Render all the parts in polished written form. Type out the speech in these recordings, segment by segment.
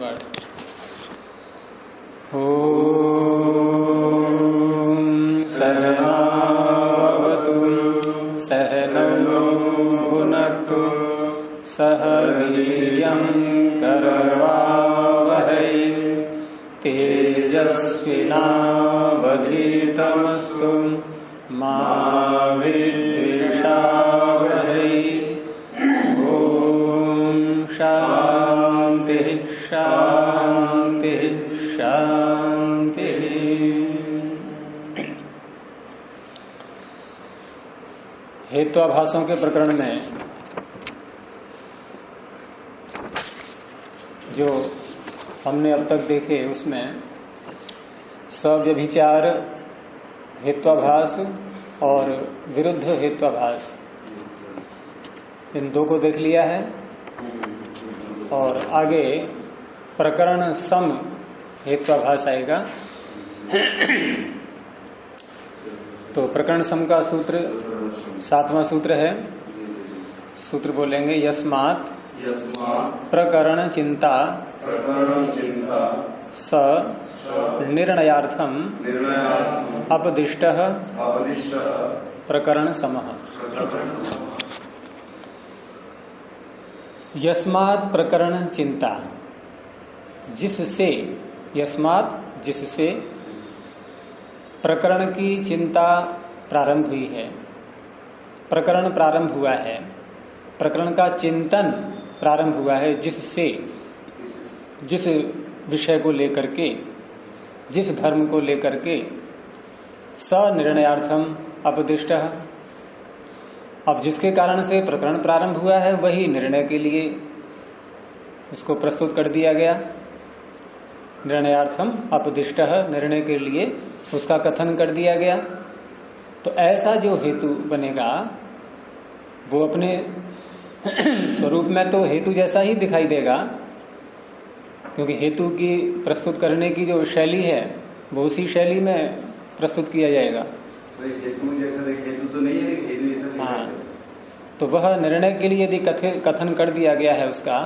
पाठ। ॐ सहनावतु सहनौ भुनक्तु सह वीर्यं करवावहै तेजस्विनावधीतमस्तु मा विद्विषावहै। शांति शांति शांति। हेत्वाभासों के प्रकरण में जो हमने अब तक देखे उसमें सव्यभिचार हेत्वाभास और विरुद्ध हेत्वाभास, इन दो को देख लिया है। और आगे प्रकरण सम हेत्वाभास आएगा। तो प्रकरण सम का सूत्र 7वां सूत्र है। सूत्र बोलेंगे यस्मात् प्रकरण चिंता स निर्णयार्थम अपदिष्टः प्रकरण समः। यस्मात् प्रकरण चिंता, जिससे, यस्मात् जिससे प्रकरण की चिंता प्रारंभ हुई है, प्रकरण प्रारंभ हुआ है, प्रकरण का चिंतन प्रारंभ हुआ है, जिससे, जिस विषय को लेकर के, जिस धर्म को लेकर के, स निर्णयार्थम अपदिष्टः, अब जिसके कारण से प्रकरण प्रारंभ हुआ है वही निर्णय के लिए उसको प्रस्तुत कर दिया गया। निर्णयार्थम अपदिष्टः, निर्णय के लिए उसका कथन कर दिया गया। तो ऐसा जो हेतु बनेगा वो अपने स्वरूप में तो हेतु जैसा ही दिखाई देगा, क्योंकि हेतु की प्रस्तुत करने की जो शैली है वो उसी शैली में प्रस्तुत किया जाएगा। हेतु जैसा हेतु तो नहीं है, हेतु जैसा। हाँ, तो वह निर्णय के लिए यदि कथन कर दिया गया है उसका,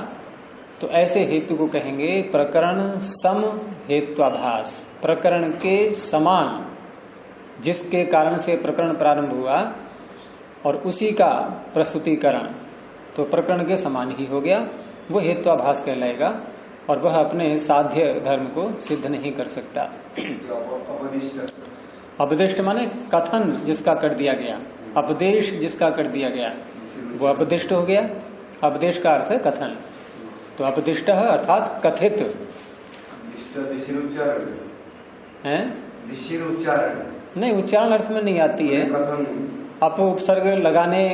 तो ऐसे हेतु को कहेंगे प्रकरण सम हेत्वाभास। प्रकरण के समान, जिसके कारण से प्रकरण प्रारंभ हुआ और उसी का प्रस्तुतिकरण, तो प्रकरण के समान ही हो गया, वो हेत्वाभास कहलाएगा। और वह अपने साध्य धर्म को सिद्ध नहीं कर सकता। अपदिष्ट माने कथन जिसका कर दिया गया, अपदेश जिसका कर दिया गया वो अपदिष्ट हो गया। अपदेश का अर्थ है कथन। तो अपदिष्ट अर्थात कथित है, नहीं उच्चारण अर्थ में नहीं आती है। अप उपसर्ग लगाने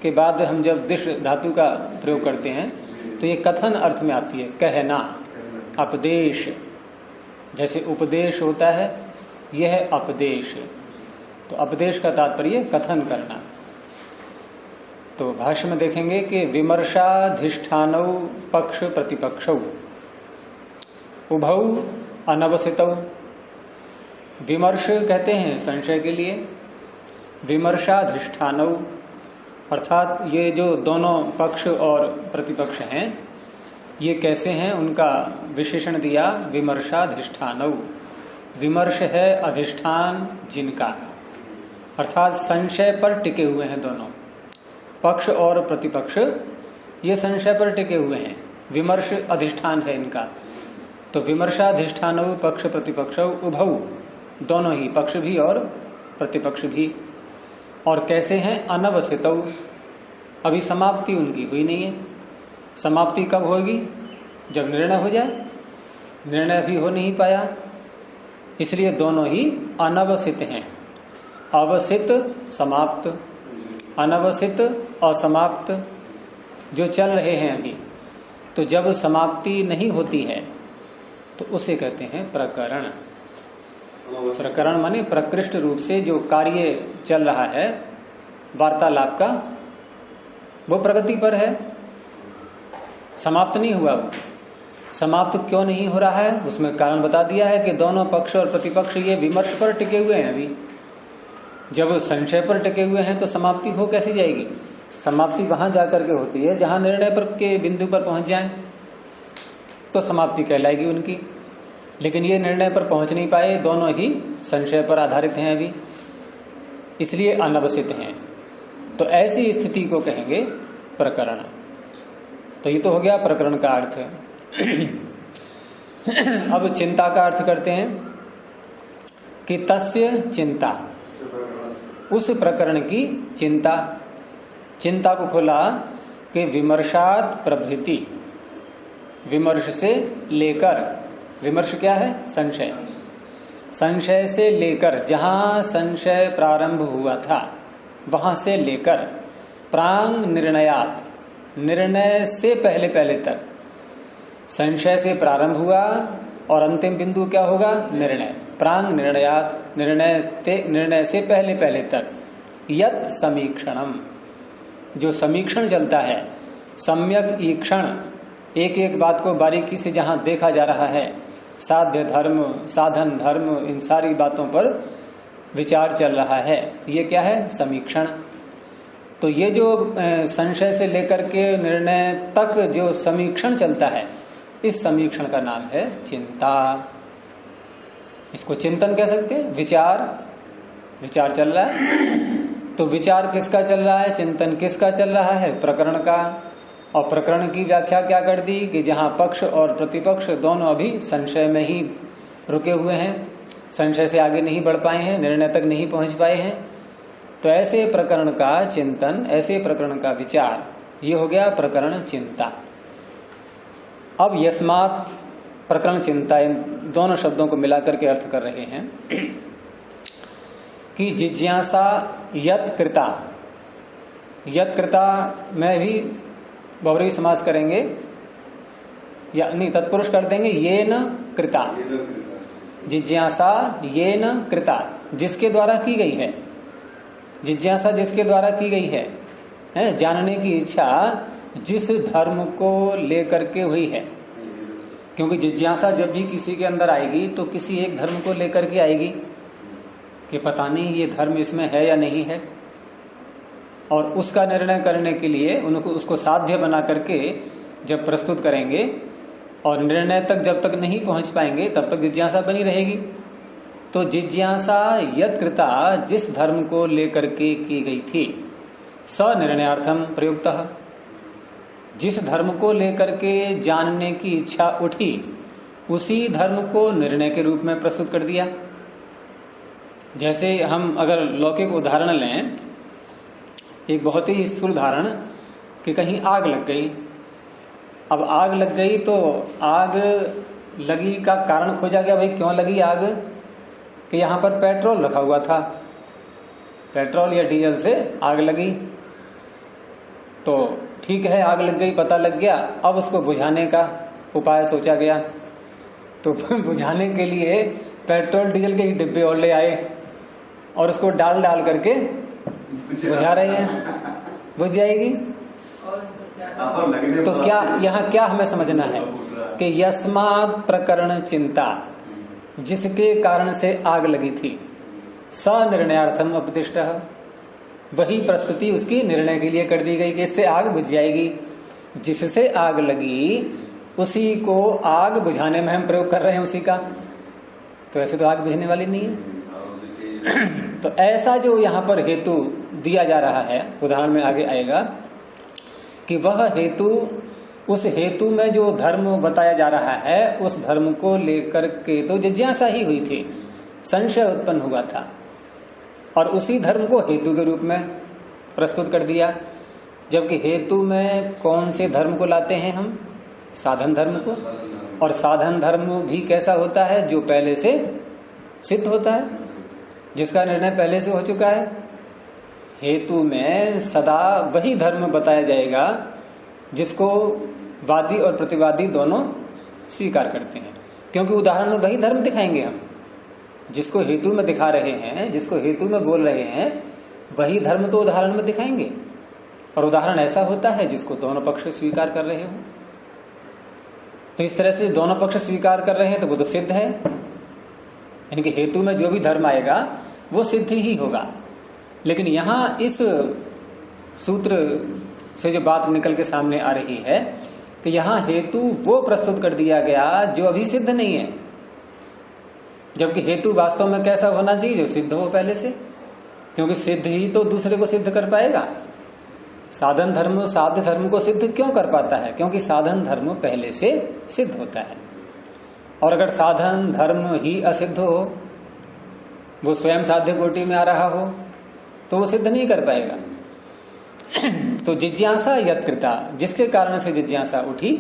के बाद हम जब दिश धातु का प्रयोग करते हैं तो ये कथन अर्थ में आती है, कहना। अपदेश जैसे उपदेश होता है, यह है अपदेश। तो अपदेश का तात्पर्य कथन करना। तो भाष्य में देखेंगे कि विमर्शाधिष्ठानौ पक्ष प्रतिपक्षौ उभौ अनवसितौ। विमर्श कहते हैं संशय के लिए, विमर्शाधिष्ठानौ अर्थात ये जो दोनों पक्ष और प्रतिपक्ष हैं ये कैसे हैं, उनका विशेषण दिया विमर्शाधिष्ठानौ। विमर्श है अधिष्ठान जिनका, अर्थात संशय पर टिके हुए हैं दोनों पक्ष और प्रतिपक्ष, ये संशय पर टिके हुए हैं। विमर्श अधिष्ठान है इनका। तो विमर्शाधिष्ठानौ पक्ष प्रतिपक्ष उभौ, दोनों ही पक्ष भी और प्रतिपक्ष भी। और कैसे हैं, अनवसितौ, अभी समाप्ति उनकी हुई नहीं है। समाप्ति कब होगी, जब निर्णय हो जाए। निर्णय भी हो नहीं पाया, इसलिए दोनों ही अनवसित हैं। अवसित समाप्त, अनवसित असमाप्त जो चल रहे हैं अभी। तो जब समाप्ति नहीं होती है तो उसे कहते हैं प्रकरण। प्रकरण माने प्रकृष्ट रूप से जो कार्य चल रहा है वार्तालाप का, वो प्रगति पर है, समाप्त नहीं हुआ। वो समाप्त क्यों नहीं हो रहा है, उसमें कारण बता दिया है कि दोनों पक्ष और प्रतिपक्ष ये विमर्श पर टिके हुए हैं। अभी जब संशय पर टिके हुए हैं तो समाप्ति हो कैसी जाएगी। समाप्ति वहां जाकर के होती है जहां निर्णय पर के बिंदु पर पहुंच जाए। तो समाप्ति कहलाएगी उनकी। लेकिन ये निर्णय पर पहुंच नहीं पाए, दोनों ही संशय पर आधारित हैं अभी, इसलिए अनवसित हैं। तो ऐसी स्थिति को कहेंगे प्रकरण। तो ये तो हो गया प्रकरण का अर्थ। अब चिंता का अर्थ करते हैं कि तस्य चिंता, उस प्रकरण की चिंता। चिंता को खोला कि विमर्शात प्रभृति, विमर्श से लेकर, विमर्श क्या है? संशय। संशय से लेकर, जहां संशय प्रारंभ हुआ था वहां से लेकर, प्रांग निर्णयात, निर्णय से पहले पहले तक। संशय से प्रारंभ हुआ और अंतिम बिंदु क्या होगा? निर्णय। प्रांग निर्णयात, निर्णय से पहले पहले तक। यत समीक्षणम, जो समीक्षण चलता है, सम्यक ईक्षण, एक एक बात को बारीकी से जहां देखा जा रहा है, साध्य धर्म, साधन धर्म, इन सारी बातों पर विचार चल रहा है, ये क्या है? समीक्षण। तो ये जो संशय से लेकर के निर्णय तक जो समीक्षण चलता है, इस समीक्षण का नाम है चिंता। इसको चिंतन कह सकते हैं। विचार, विचार चल रहा है, तो विचार किसका चल रहा है? चिंतन किसका चल रहा है? प्रकरण का। और प्रकरण की व्याख्या क्या कर दी कि जहां पक्ष और प्रतिपक्ष दोनों अभी संशय में ही रुके हुए हैं, संशय से आगे नहीं बढ़ पाए हैं, निर्णय तक नहीं पहुंच पाए हैं, तो ऐसे प्रकरण का चिंतन, ऐसे प्रकरण का विचार, ये हो गया प्रकरण चिंता। अब यस्मात् प्रकरण चिंता, इन दोनों शब्दों को मिलाकर के अर्थ कर रहे हैं कि जिज्ञासा यत कृता, यत कृता में भी बहुव्रीहि समास करेंगे, या नहीं तत्पुरुष कर देंगे, ये न कृता। जिज्ञासा ये न कृता, जिसके द्वारा की गई है। जिज्ञासा जिसके द्वारा की गई है, जानने की इच्छा जिस धर्म को लेकर के हुई है। क्योंकि जिज्ञासा जब भी किसी के अंदर आएगी तो किसी एक धर्म को लेकर के आएगी कि पता नहीं ये धर्म इसमें है या नहीं है, और उसका निर्णय करने के लिए उनको उसको साध्य बना करके जब प्रस्तुत करेंगे और निर्णय तक जब तक नहीं पहुंच पाएंगे तब तक जिज्ञासा बनी रहेगी। तो जिज्ञासा यत कृता, जिस धर्म को लेकर के की गई थी, स निर्णयार्थम प्रयुक्तः, जिस धर्म को लेकर के जानने की इच्छा उठी उसी धर्म को निर्णय के रूप में प्रस्तुत कर दिया। जैसे हम अगर लौकिक उदाहरण लें, एक बहुत ही स्थूल उदाहरण कि कहीं आग लग गई। अब आग लग गई तो आग लगी का कारण खोजा गया, भाई क्यों लगी आग? कि यहां पर पेट्रोल रखा हुआ था, पेट्रोल या डीजल से आग लगी। तो ठीक है, आग लग गई, पता लग गया। अब उसको बुझाने का उपाय सोचा गया, तो बुझाने के लिए पेट्रोल डीजल के डिब्बे और ले आए और उसको डाल डाल करके बुझा रहे हैं। बुझ जाएगी? तो क्या यहाँ क्या हमें समझना है कि यस्मात् प्रकरण चिंता, जिसके कारण से आग लगी थी, स निर्णयार्थम उपदिष्टः, वही प्रस्तुति उसकी निर्णय के लिए कर दी गई कि इससे आग बुझ जाएगी। जिससे आग लगी उसी को आग बुझाने में हम प्रयोग कर रहे हैं उसी का, तो ऐसे तो आग बुझने वाली नहीं है। तो ऐसा जो यहाँ पर हेतु दिया जा रहा है, उदाहरण में आगे आएगा कि वह हेतु, उस हेतु में जो धर्म बताया जा रहा है उस धर्म को लेकर के तो जिज्ञासा ही हुई थी, संशय उत्पन्न हुआ था, और उसी धर्म को हेतु के रूप में प्रस्तुत कर दिया। जबकि हेतु में कौन से धर्म को लाते हैं हम? साधन धर्म को। और साधन धर्म भी कैसा होता है? जो पहले से सिद्ध होता है, जिसका निर्णय पहले से हो चुका है। हेतु में सदा वही धर्म बताया जाएगा जिसको वादी और प्रतिवादी दोनों स्वीकार करते हैं, क्योंकि उदाहरण में वही धर्म दिखाएंगे हम, जिसको हेतु में दिखा रहे हैं, जिसको हेतु में बोल रहे हैं, वही धर्म तो उदाहरण में दिखाएंगे। और उदाहरण ऐसा होता है जिसको दोनों पक्ष स्वीकार कर रहे हो। तो इस तरह से दोनों पक्ष स्वीकार कर रहे हैं तो वो तो सिद्ध है, यानी कि हेतु में जो भी धर्म आएगा वो सिद्ध ही होगा। लेकिन यहां इस सूत्र से जो बात निकल के सामने आ रही है कि यहां हेतु वो प्रस्तुत कर दिया गया जो अभी सिद्ध नहीं है, जबकि हेतु वास्तव में कैसा होना चाहिए, जो सिद्ध हो पहले से, क्योंकि सिद्ध ही तो दूसरे को सिद्ध कर पाएगा। साधन धर्म साध्य धर्म को सिद्ध क्यों कर पाता है, क्योंकि साधन धर्म पहले से सिद्ध होता है। और अगर साधन धर्म ही असिद्ध हो, वो स्वयं साध्य कोटि में आ रहा हो, तो वो सिद्ध नहीं कर पाएगा। तो जिज्ञासा यत्कृता, जिसके कारण से जिज्ञासा उठी,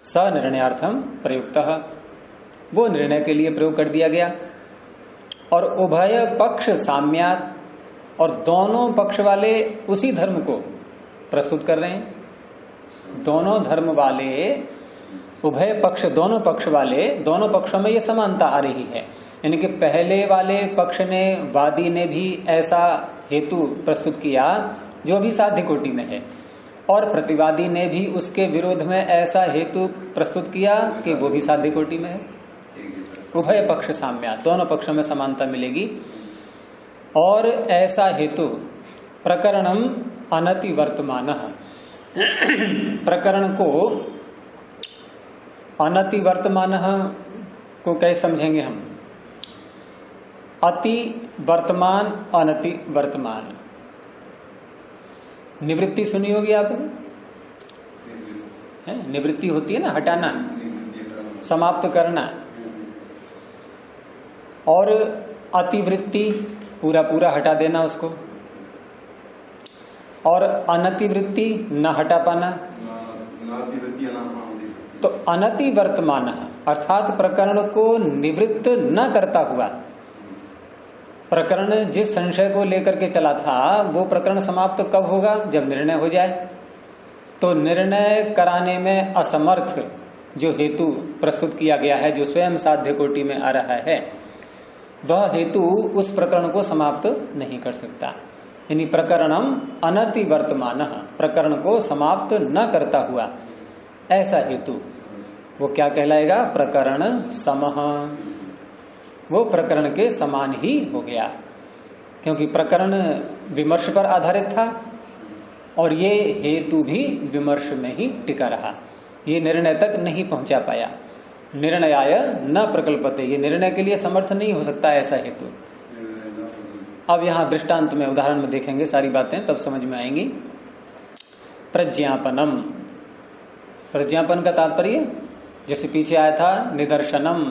स निर्णयार्थम प्रयुक्तः, वो निर्णय के लिए प्रयोग कर दिया गया। और उभय पक्ष साम्यात, और दोनों पक्ष वाले उसी धर्म को प्रस्तुत कर रहे हैं। दोनों धर्म वाले, उभय पक्ष, दोनों पक्ष वाले, दोनों पक्षों में ये समानता आ रही है। यानी कि पहले वाले पक्ष ने, वादी ने भी ऐसा हेतु प्रस्तुत किया जो भी साध्य कोटि में है, और प्रतिवादी ने भी उसके विरोध में ऐसा हेतु प्रस्तुत किया कि वो भी साध्य कोटि में है। उभय पक्ष साम्या, दोनों पक्षों में समानता मिलेगी। और ऐसा हेतु प्रकरणम अनति वर्तमान, प्रकरण को अनति वर्तमान को कैसे समझेंगे हम? अति वर्तमान, अनति वर्तमान। निवृत्ति सुनी होगी आपने, निवृत्ति होती है ना, हटाना, समाप्त करना। और अतिवृत्ति, पूरा पूरा हटा देना उसको। और अनतिवृत्ति, न हटा पाना। तो अनति वर्तमान अर्थात प्रकरण को निवृत्त न करता हुआ, प्रकरण जिस संशय को लेकर के चला था वो प्रकरण समाप्त कब होगा? जब निर्णय हो जाए। तो निर्णय कराने में असमर्थ जो हेतु प्रस्तुत किया गया है, जो स्वयं साध्य कोटि में आ रहा है, वह हेतु उस प्रकरण को समाप्त नहीं कर सकता। यानी प्रकरणम अनति वर्तमान, प्रकरण को समाप्त न करता हुआ ऐसा हेतु, वो क्या कहलाएगा? प्रकरण समः, वो प्रकरण के समान ही हो गया, क्योंकि प्रकरण विमर्श पर आधारित था और ये हेतु भी विमर्श में ही टिका रहा, ये निर्णय तक नहीं पहुंचा पाया। निर्णयाय न प्रकल्पते, ये निर्णय के लिए समर्थ नहीं हो सकता ऐसा हेतु। अब यहां दृष्टांत में, उदाहरण में देखेंगे सारी बातें, तब समझ में आएंगी। प्रज्ञापनम, प्रज्ञापन का तात्पर्य जैसे पीछे आया था निदर्शनम,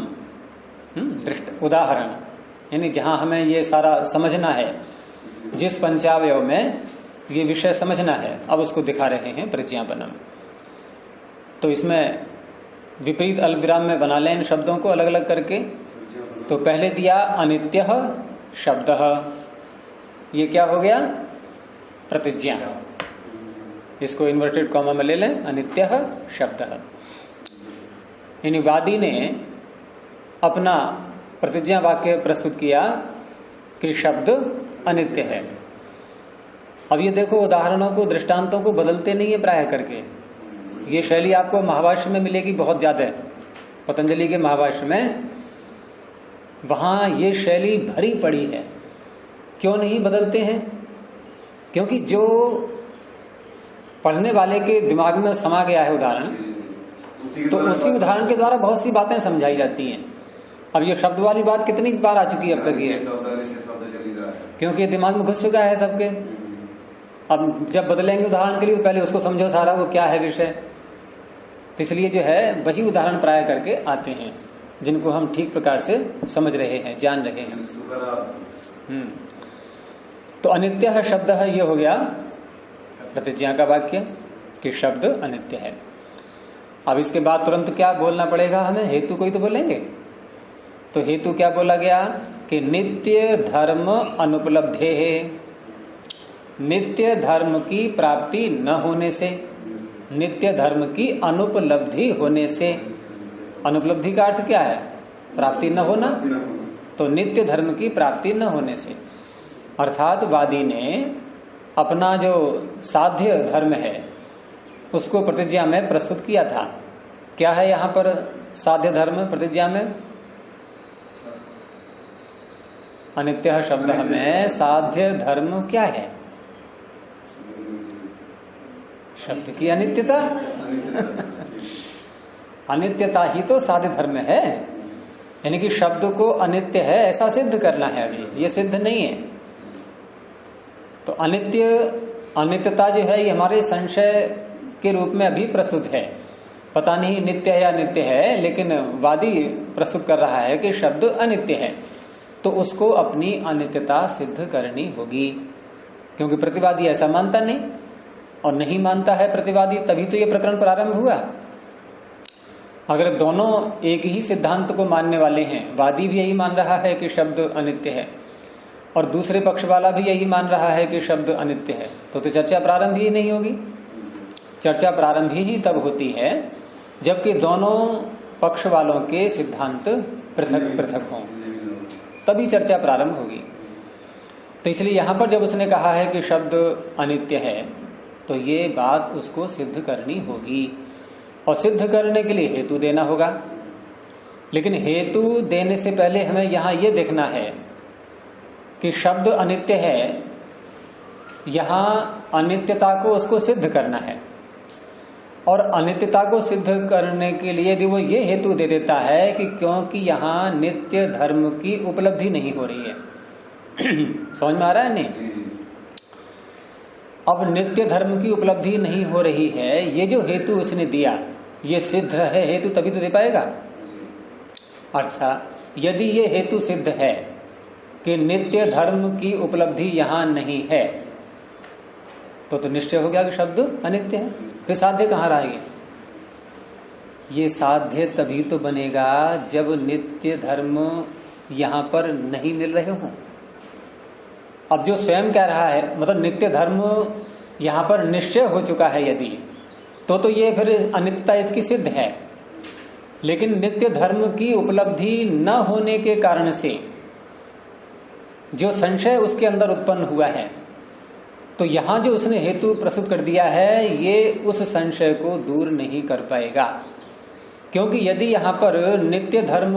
दृष्ट उदाहरण, यानी जहां हमें ये सारा समझना है, जिस पंचावयव में ये विषय समझना है, अब उसको दिखा रहे हैं प्रज्ञापनम। तो इसमें विपरीत अल्पविराम में बना लें इन शब्दों को अलग अलग करके। तो पहले दिया अनित्य शब्द, ये क्या हो गया? प्रतिज्ञा। इसको इन्वर्टेड कॉमा में ले लें, अनित्य शब्द। यानी वादी ने अपना प्रतिज्ञा वाक्य प्रस्तुत किया कि शब्द अनित्य है। अब ये देखो, उदाहरणों को, दृष्टांतों को बदलते नहीं है प्राय करके। ये शैली आपको महाभाष्य में मिलेगी बहुत ज्यादा, पतंजलि के महाभाष्य में, वहां ये शैली भरी पड़ी है। क्यों नहीं बदलते हैं? क्योंकि जो पढ़ने वाले के दिमाग में समा गया है उदाहरण, तो उसी उदाहरण के द्वारा बहुत सी बातें समझाई जाती हैं। अब ये शब्द वाली बात कितनी बार आ चुकी है अब तक ये, क्योंकि दिमाग में घुस चुका है सबके। अब जब बदलेंगे उदाहरण के लिए तो पहले उसको समझो सारा, वो क्या है विषय। इसलिए जो है वही उदाहरण प्राय करके आते हैं जिनको हम ठीक प्रकार से समझ रहे हैं, जान रहे हैं। तो अनित्य शब्द है, ये हो गया प्रतिज्ञा का वाक्य कि शब्द अनित्य है। अब इसके बाद तुरंत क्या बोलना पड़ेगा हमें? हेतु को ही तो बोलेंगे। तो हेतु क्या बोला गया कि नित्य धर्म अनुपलब्धे है, नित्य धर्म की प्राप्ति न होने से, नित्य धर्म की अनुपलब्धि होने से। अनुपलब्धि का अर्थ क्या है? प्राप्ति न होना। तो नित्य धर्म की प्राप्ति न होने से, अर्थात वादी ने अपना जो साध्य धर्म है उसको प्रतिज्ञा में प्रस्तुत किया था। क्या है यहाँ पर साध्य धर्म प्रतिज्ञा में? अनित्य शब्द में साध्य धर्म क्या है? शब्द की अनित्यता। अनित्यता ही तो साध्य धर्म है, यानी कि शब्द को अनित्य है ऐसा सिद्ध करना है। अभी ये सिद्ध नहीं है। तो अनित्यता जो है ये हमारे संशय के रूप में अभी प्रस्तुत है। पता नहीं नित्य है या अनित्य है, लेकिन वादी प्रस्तुत कर रहा है कि शब्द अनित्य है, तो उसको अपनी अनित्यता सिद्ध करनी होगी, क्योंकि प्रतिवादी ऐसा मानता नहीं और नहीं मानता है प्रतिवादी, तभी तो ये प्रकरण प्रारंभ हुआ। अगर दोनों एक ही सिद्धांत को मानने वाले हैं, वादी भी यही मान रहा है कि शब्द अनित्य है और दूसरे पक्ष वाला भी यही मान रहा है कि शब्द अनित्य है, तो चर्चा प्रारंभ ही नहीं होगी। चर्चा प्रारंभ ही तब होती है जबकि दोनों पक्ष वालों के सिद्धांत पृथक पृथक हों, तभी चर्चा प्रारंभ होगी। तो इसलिए यहां पर जब उसने कहा है कि शब्द अनित्य है, तो ये बात उसको सिद्ध करनी होगी, और सिद्ध करने के लिए हेतु देना होगा। लेकिन हेतु देने से पहले हमें यहां यह देखना है कि शब्द अनित्य है, यहां अनित्यता को उसको सिद्ध करना है। और अनित्यता को सिद्ध करने के लिए यदि वो ये हेतु दे देता है कि क्योंकि यहां नित्य धर्म की उपलब्धि नहीं हो रही है। समझ में आ रहा है नहीं? अब नित्य धर्म की उपलब्धि नहीं हो रही है, ये जो हेतु उसने दिया ये सिद्ध है हेतु, तभी तो दे पाएगा। अर्थात यदि ये हेतु सिद्ध है कि नित्य धर्म की उपलब्धि यहां नहीं है, तो निश्चय हो गया कि शब्द अनित्य है। फिर साध्य कहां रहेगी? ये साध्य तभी तो बनेगा जब नित्य धर्म यहां पर नहीं मिल रहे हों। अब जो स्वयं कह रहा है, मतलब नित्य धर्म यहां पर निश्चय हो चुका है यदि, तो ये फिर अनित्यता इसकी सिद्ध है। लेकिन नित्य धर्म की उपलब्धि न होने के कारण से जो संशय उसके अंदर उत्पन्न हुआ है, तो यहां जो उसने हेतु प्रस्तुत कर दिया है ये उस संशय को दूर नहीं कर पाएगा। क्योंकि यदि यहां पर नित्य धर्म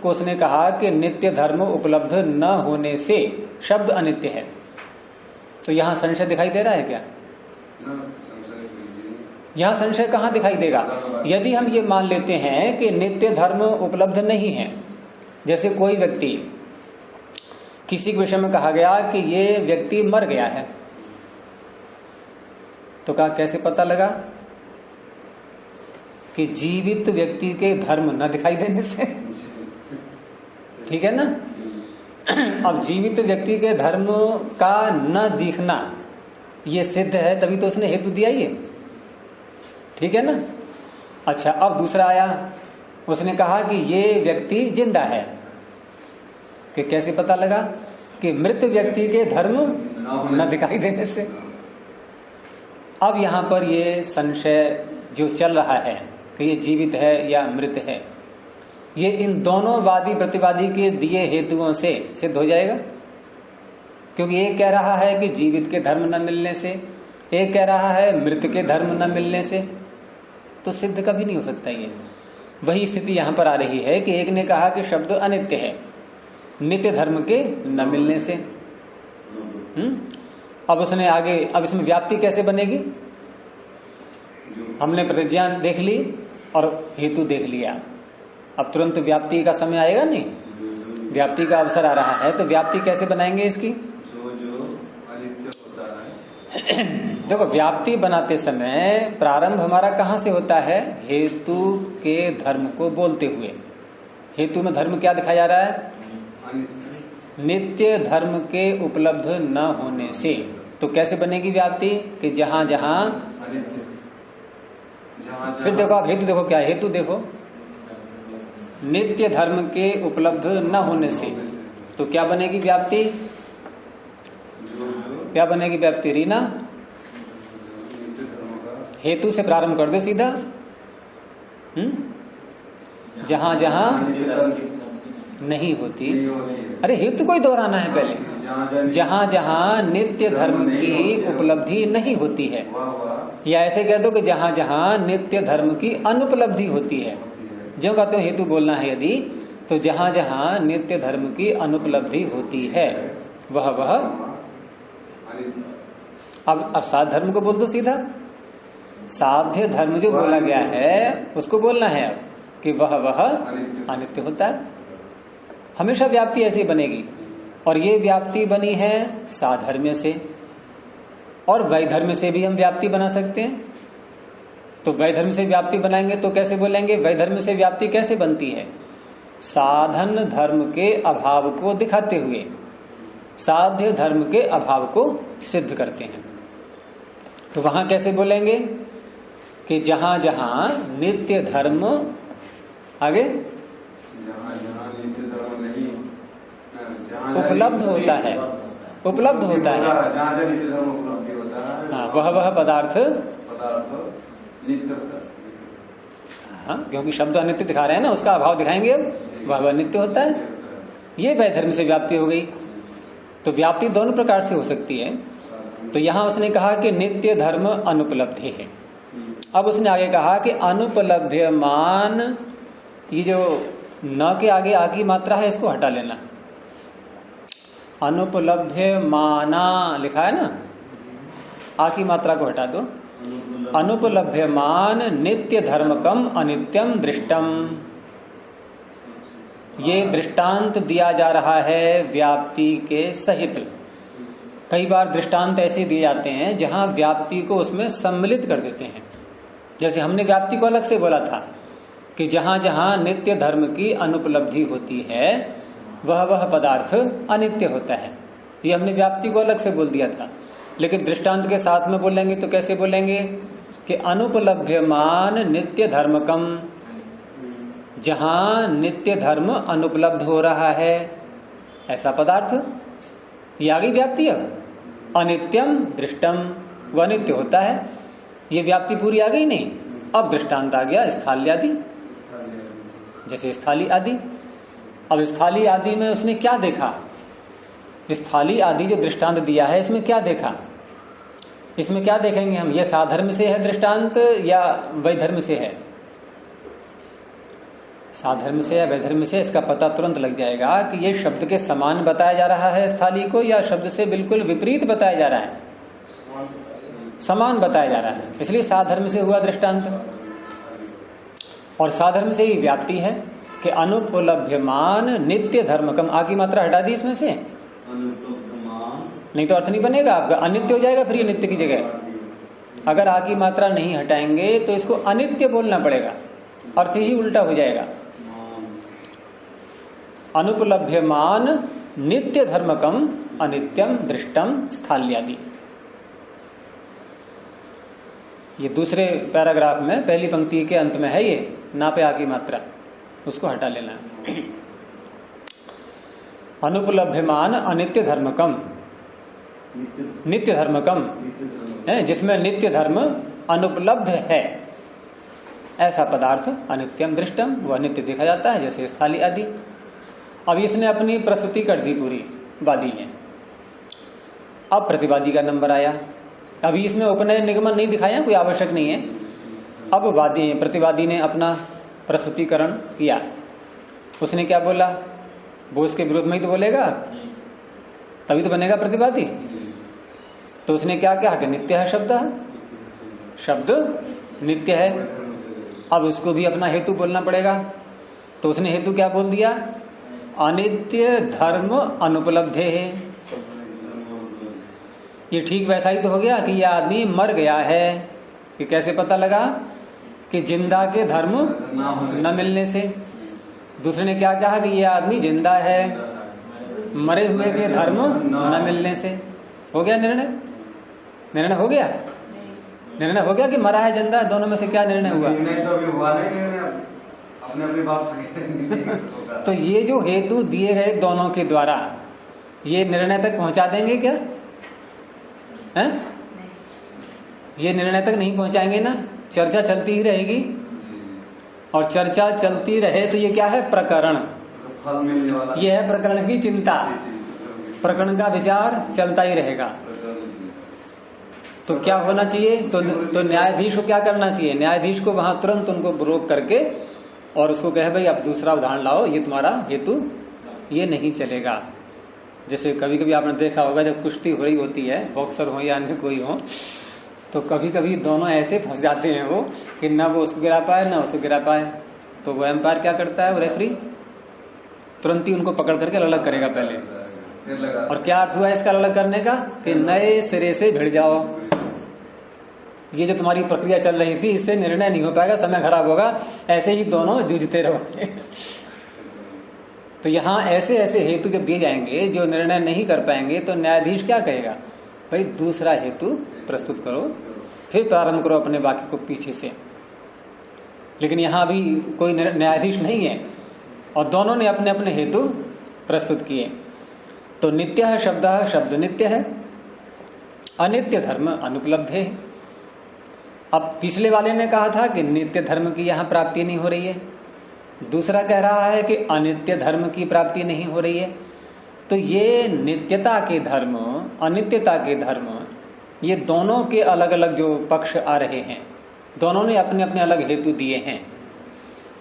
को उसने कहा कि नित्य धर्म उपलब्ध न होने से शब्द अनित्य है, तो यहां संशय दिखाई दे रहा है क्या? यहां संशय कहां दिखाई देगा? यदि हम ये मान लेते हैं कि नित्य धर्म उपलब्ध नहीं है, जैसे कोई व्यक्ति, किसी के विषय में कहा गया कि ये व्यक्ति मर गया है, तो कहा कैसे पता लगा? कि जीवित व्यक्ति के धर्म न दिखाई देने से। ठीक है ना? अब जीवित व्यक्ति के धर्म का न दिखना ये सिद्ध है, तभी तो उसने हेतु दिया ये। ठीक है ना? अच्छा, अब दूसरा आया, उसने कहा कि ये व्यक्ति जिंदा है, कि कैसे पता लगा? कि मृत व्यक्ति के धर्म न दिखाई देने से। अब यहां पर ये संशय जो चल रहा है कि ये जीवित है या मृत है, ये इन दोनों वादी प्रतिवादी के दिए हेतुओं से सिद्ध हो जाएगा। क्योंकि एक कह रहा है कि जीवित के धर्म न मिलने से, एक कह रहा है मृत के धर्म न मिलने से, तो सिद्ध कभी नहीं हो सकता। ये वही स्थिति यहां पर आ रही है कि एक ने कहा कि शब्द अनित्य है नित्य धर्म के न मिलने से। अब उसने आगे, अब इसमें व्याप्ति कैसे बनेगी? हमने प्रतिज्ञा देख ली और हेतु देख लिया, अब तुरंत व्याप्ति का समय आएगा नहीं, व्याप्ति का अवसर आ रहा है, तो व्याप्ति कैसे बनाएंगे इसकी? जो अनित्य होता है। देखो, व्याप्ति बनाते समय प्रारंभ हमारा कहां से होता है? हेतु के धर्म को बोलते हुए। हेतु में धर्म क्या दिखाया जा रहा है? नित्य धर्म के उपलब्ध न होने से। तो कैसे बनेगी व्याप्ति? कि जहां जहां, फिर देखो आप हेतु देखो क्या है? हेतु देखो, नित्य धर्म के उपलब्ध न होने से, तो क्या बनेगी व्याप्ति? क्या बनेगी व्याप्ति? रीना, हेतु से प्रारंभ कर दो सीधा। जहां जहां नहीं होती, अरे हेतु को ही दोहराना है पहले। जहां जहां नित्य धर्म की उपलब्धि नहीं होती है, या ऐसे कह दो कि जहां जहां नित्य धर्म की अनुपलब्धि होती है। जो कहते हो हेतु बोलना है यदि, तो जहां जहां नित्य धर्म की अनुपलब्धि होती है वह अब साध धर्म को बोल दो सीधा। साध्य धर्म जो बोला गया है उसको बोलना है अब कि वह अनित्य होता है। हमेशा व्याप्ति ऐसी बनेगी, और ये व्याप्ति बनी है साधर्म्य से, और वैधर्म्य से भी हम व्याप्ति बना सकते हैं। तो वैधर्म्य से व्याप्ति बनाएंगे तो कैसे बोलेंगे? वैधर्म्य से व्याप्ति कैसे बनती है? साधन धर्म के अभाव को दिखाते हुए साध्य धर्म के अभाव को सिद्ध करते हैं। तो वहां कैसे बोलेंगे कि जहां जहां नित्य धर्म, आगे जहाँ नित्य धर्म नहीं, उपलब्ध होता है, उपलब्ध होता है, जहाँ से नित्य धर्म उपलब्धि होता है, हाँ, वह पदार्थ नित्य होता है। हाँ, क्योंकि शब्द अनित्य दिखा रहे हैं ना, उसका अभाव दिखाएंगे अब, वह नित्य होता है। ये वैधर्म से व्याप्ति हो गई। तो व्याप्ति दोनों प्रकार से हो सकती है। तो यहां उसने कहा कि नित्य धर्म अनुपलब्धि है। अब उसने आगे कहा कि अनुपलभ्यमान, ये जो न के आगे आ की मात्रा है इसको हटा लेना। अनुपलभ्यमाना लिखा है ना, आ की मात्रा को हटा दो। अनुपलभ्यमान नित्य धर्मकम अनित्यम दृष्टम, ये दृष्टांत दिया जा रहा है व्याप्ति के सहित। कई बार दृष्टांत ऐसे दिए जाते हैं जहां व्याप्ति को उसमें सम्मिलित कर देते हैं। जैसे हमने व्याप्ति को अलग से बोला था कि जहां जहां नित्य धर्म की अनुपलब्धि होती है वह पदार्थ अनित्य होता है। ये हमने व्याप्ति को अलग से बोल दिया था। लेकिन दृष्टांत के साथ में बोलेंगे तो कैसे बोलेंगे कि अनुपलभ्यमान नित्य धर्मकम, जहां नित्य धर्म अनुपलब्ध हो रहा है ऐसा पदार्थ, ये आ गई व्याप्ति। अब अनित्यम दृष्टम, वह नित्य होता है। ये व्याप्ति पूरी आ गई नहीं। अब दृष्टांत आ गया स्थाल्यादि, जैसे स्थाली आदि। अब स्थाली आदि में उसने क्या देखा? स्थाली आदि जो दृष्टांत दिया है इसमें क्या देखा? इसमें क्या देखेंगे हम? ये साधर्म से है दृष्टांत या वैधर्म से है? साधर्म से या वैधर्म से, इसका पता तुरंत लग जाएगा कि ये शब्द के समान बताया जा रहा है स्थाली को या शब्द से बिल्कुल विपरीत बताया जा रहा है। समान बताया जा रहा है, इसलिए साधर्म से हुआ दृष्टांत। और साधर्म से ही व्याप्ति है कि अनुपलभ्यमान नित्य धर्मकम। आगे मात्रा हटा दी इसमें से, नहीं तो अर्थ नहीं बनेगा आपका, अनित्य हो जाएगा फिर ये नित्य की जगह। अगर आकी मात्रा नहीं हटाएंगे तो इसको अनित्य बोलना पड़ेगा, अर्थ ही उल्टा हो जाएगा। अनुपलभ्यमान नित्य धर्मकम अनित्यम दृष्टम स्थाल्यादि। ये दूसरे पैराग्राफ में पहली पंक्ति के अंत में है, ये ना पे आकी मात्रा, उसको हटा लेना है। अनुपलभ्यमान अनित्य धर्मकम, नित्य धर्मकम है जिसमें नित्य धर्म अनुपलब्ध है ऐसा पदार्थ अनित्यम दृष्टम, वह नित्य देखा जाता है, जैसे स्थाली आदि। अब इसने अपनी प्रस्तुति कर दी पूरी वादी ने। अब प्रतिवादी का नंबर आया। अभी इसमें उपनय निगमन नहीं दिखाया, कोई आवश्यक नहीं है। अब वादी प्रतिवादी ने अपना प्रस्तुतिकरण किया। उसने क्या बोला? वो उसके विरोध में ही तो बोलेगा, तभी तो बनेगा प्रतिवादी। तो उसने क्या कहा कि नित्य है शब्द, शब्द नित्य है। अब उसको भी अपना हेतु बोलना पड़ेगा। तो उसने हेतु क्या बोल दिया? अनित्य धर्म अनुपलब्धे है। ये ठीक वैसा ही तो हो गया कि यह आदमी मर गया है। कि कैसे पता लगा? कि जिंदा के धर्म न मिलने से। दूसरे ने क्या कहा कि यह आदमी जिंदा है, मरे हुए के धर्म न मिलने से। हो गया निर्णय? निर्णय हो गया? निर्णय हो गया कि मरा है जिंदा, दोनों में से क्या निर्णय हुआ? निर्णय तो अभी हुआ नहीं, अपने अपनी बात। तो ये जो हेतु दिए गए दोनों के द्वारा, ये निर्णय तक पहुंचा देंगे क्या? हैं? ये निर्णय तक नहीं पहुंचाएंगे ना, चर्चा चलती ही रहेगी। और चर्चा चलती रहे तो ये क्या है? प्रकरण। फल मिलने वाला, ये है प्रकरण की चिंता। प्रकरण का विचार चलता ही रहेगा। तो क्या होना चाहिए? तो न्यायाधीश को क्या करना चाहिए? न्यायाधीश को वहां तुरंत उनको रोक करके और उसको कहे भाई आप दूसरा उदाहरण लाओ, ये तुम्हारा हेतु ये नहीं चलेगा। जैसे कभी कभी आपने देखा होगा जब कुश्ती हो रही होती है, बॉक्सर हो या अन्य कोई हो, तो कभी कभी दोनों ऐसे फंस जाते हैं वो कि ना वो उसको गिरा पाए ना उसको गिरा पाए। तो वो एम्पायर क्या करता है, वो रेफरी तुरंत ही उनको पकड़ करके अलग करेगा पहले। और क्या अर्थ हुआ इसका अलग करने का, कि नए सिरे से भिड़ जाओ। ये जो तुम्हारी प्रक्रिया चल रही थी इससे निर्णय नहीं हो पाएगा, समय खराब होगा, ऐसे ही दोनों जूझते रहोगे। तो यहाँ ऐसे ऐसे हेतु जब दिए जाएंगे जो निर्णय नहीं कर पाएंगे तो न्यायाधीश क्या कहेगा, भाई दूसरा हेतु प्रस्तुत करो, फिर प्रारंभ करो अपने वाक्य को पीछे से। लेकिन यहाँ भी कोई न्यायाधीश नहीं है और दोनों ने अपने अपने हेतु प्रस्तुत किए। तो नित्य शब्द नित्य है, अनित्य धर्म अनुपलब्ध है। अब पिछले वाले ने कहा था कि नित्य धर्म की यहाँ प्राप्ति नहीं हो रही है, दूसरा कह रहा है कि अनित्य धर्म की प्राप्ति नहीं हो रही है। तो ये नित्यता के धर्म, अनित्यता के धर्म, ये दोनों के अलग अलग जो पक्ष आ रहे हैं, दोनों ने अपने अपने अलग हेतु दिए हैं।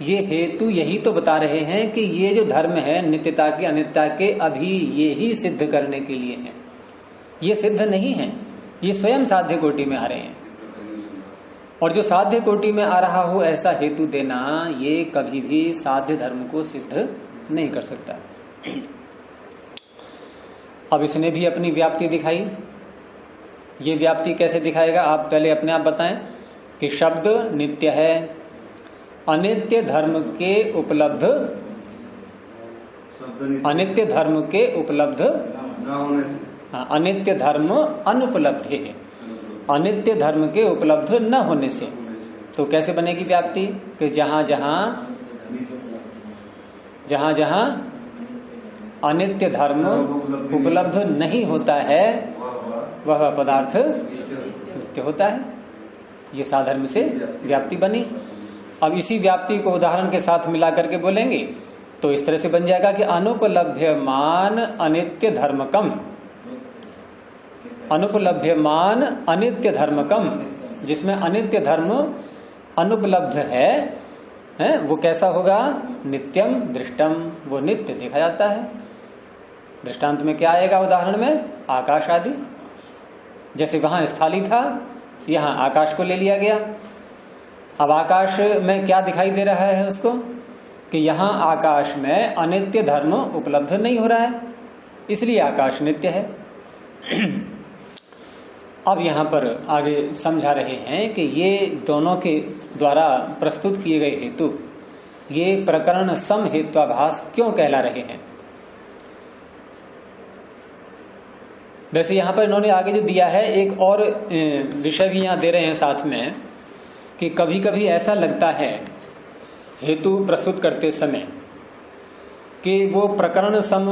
ये हेतु यही तो बता रहे हैं कि ये जो धर्म है नित्यता के अनित्यता के, अभी ये ही सिद्ध करने के लिए है, ये सिद्ध नहीं है, ये स्वयं साध्य कोटि में आ रहे हैं। और जो साध्य कोटि में आ रहा हो ऐसा हेतु देना, ये कभी भी साध्य धर्म को सिद्ध नहीं कर सकता। अब इसने भी अपनी व्याप्ति दिखाई। ये व्याप्ति कैसे दिखाएगा, आप पहले अपने आप बताएं कि शब्द नित्य है, अनित्य धर्म के उपलब्ध, अनित्य धर्म के उपलब्ध, अनित्य धर्म अनुपलब्ध है, अनित्य धर्म के उपलब्ध न होने से। तो कैसे बनेगी व्याप्ति, कि जहां जहां अनित्य धर्म उपलब्ध नहीं होता है वह पदार्थ नित्य होता है। ये साधर्म से व्याप्ति बनी। अब इसी व्याप्ति को उदाहरण के साथ मिला करके बोलेंगे तो इस तरह से बन जाएगा कि अनुपलभ्यमान अनित्य धर्मकम, अनुपलभ्यमान अनित्य धर्मकम, जिसमें अनित्य धर्म अनुपलब्ध है वो कैसा होगा, नित्यम दृष्टम, वो नित्य देखा जाता है। दृष्टांत में क्या आएगा उदाहरण में, आकाश आदि। जैसे वहां स्थाली था, यहां आकाश को ले लिया गया। अब आकाश में क्या दिखाई दे रहा है उसको, कि यहां आकाश में अनित्य धर्म उपलब्ध नहीं हो रहा है, इसलिए आकाश नित्य है। अब यहां पर आगे समझा रहे हैं कि ये दोनों के द्वारा प्रस्तुत किए गए हेतु, ये प्रकरण सम हेत्वाभास क्यों कहला रहे हैं। वैसे यहां पर इन्होंने आगे जो दिया है एक और विषय भी यहां दे रहे हैं साथ में, कि कभी कभी ऐसा लगता है हेतु प्रस्तुत करते समय कि वो प्रकरण सम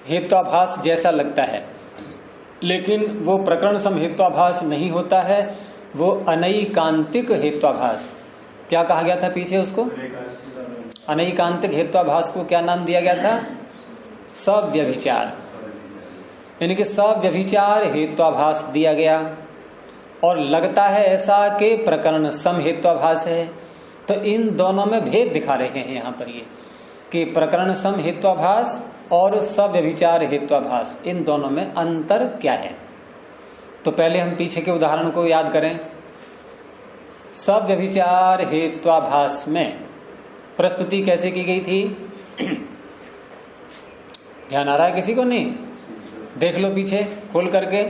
हेत्वाभास जैसा लगता है, लेकिन वो प्रकरण सम हेत्वाभास नहीं होता है, वो अनैकांतिक हेत्वाभास। क्या कहा गया था पीछे उसको, अनैकांतिक हेत्वाभास को क्या नाम दिया गया था, सव्यभिचार, यानी कि सव्यभिचार हेत्वाभास दिया गया। और लगता है ऐसा कि प्रकरण सम हेत्वाभास है। तो इन दोनों में भेद दिखा रहे हैं यहाँ पर ये, कि प्रकरण सम हेत्वाभास और सव्यभिचार हेत्वाभास, इन दोनों में अंतर क्या है। तो पहले हम पीछे के उदाहरण को याद करें। सव्यभिचार हेत्वाभास में प्रस्तुति कैसे की गई थी, ध्यान आ रहा है किसी को, नहीं, देख लो पीछे खोल करके,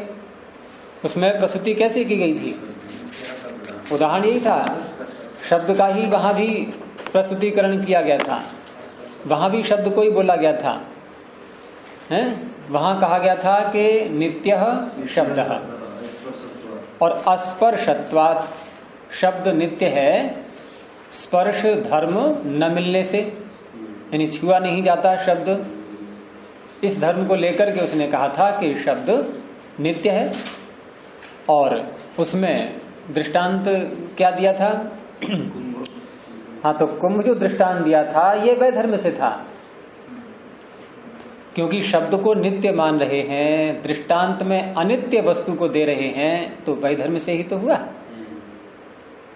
उसमें प्रस्तुति कैसे की गई थी। उदाहरण यही था, शब्द का ही वहां भी प्रस्तुतिकरण किया गया था, वहां भी शब्द को ही बोला गया था, वहां कहा गया था कि नित्य शब्द और अस्पर्शत्वात्, शब्द नित्य है, स्पर्श धर्म न मिलने से, यानी छुआ नहीं जाता शब्द, इस धर्म को लेकर के उसने कहा था कि शब्द नित्य है। और उसमें दृष्टांत क्या दिया था, हाँ, तो कुंभ जो दृष्टांत दिया था ये वह धर्म से था, क्योंकि शब्द को नित्य मान रहे हैं, दृष्टांत में अनित्य वस्तु को दे रहे हैं, तो वह धर्म से ही तो हुआ।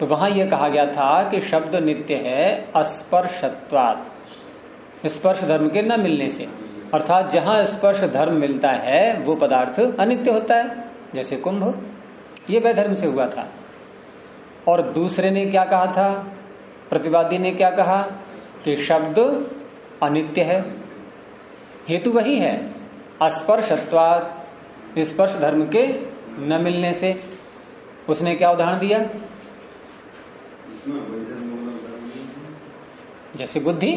तो वहां यह कहा गया था कि शब्द नित्य है अस्पर्शत्वात्, स्पर्श धर्म के न मिलने से, अर्थात जहां स्पर्श धर्म मिलता है वो पदार्थ अनित्य होता है, जैसे कुंभ। ये वैधर्म से हुआ था। और दूसरे ने क्या कहा था, प्रतिवादी ने क्या कहा कि शब्द अनित्य है। हेतु वही है, अस्पर्शत्वात्, स्पर्श धर्म के न मिलने से। उसने क्या उदाहरण दिया, जैसे बुद्धि,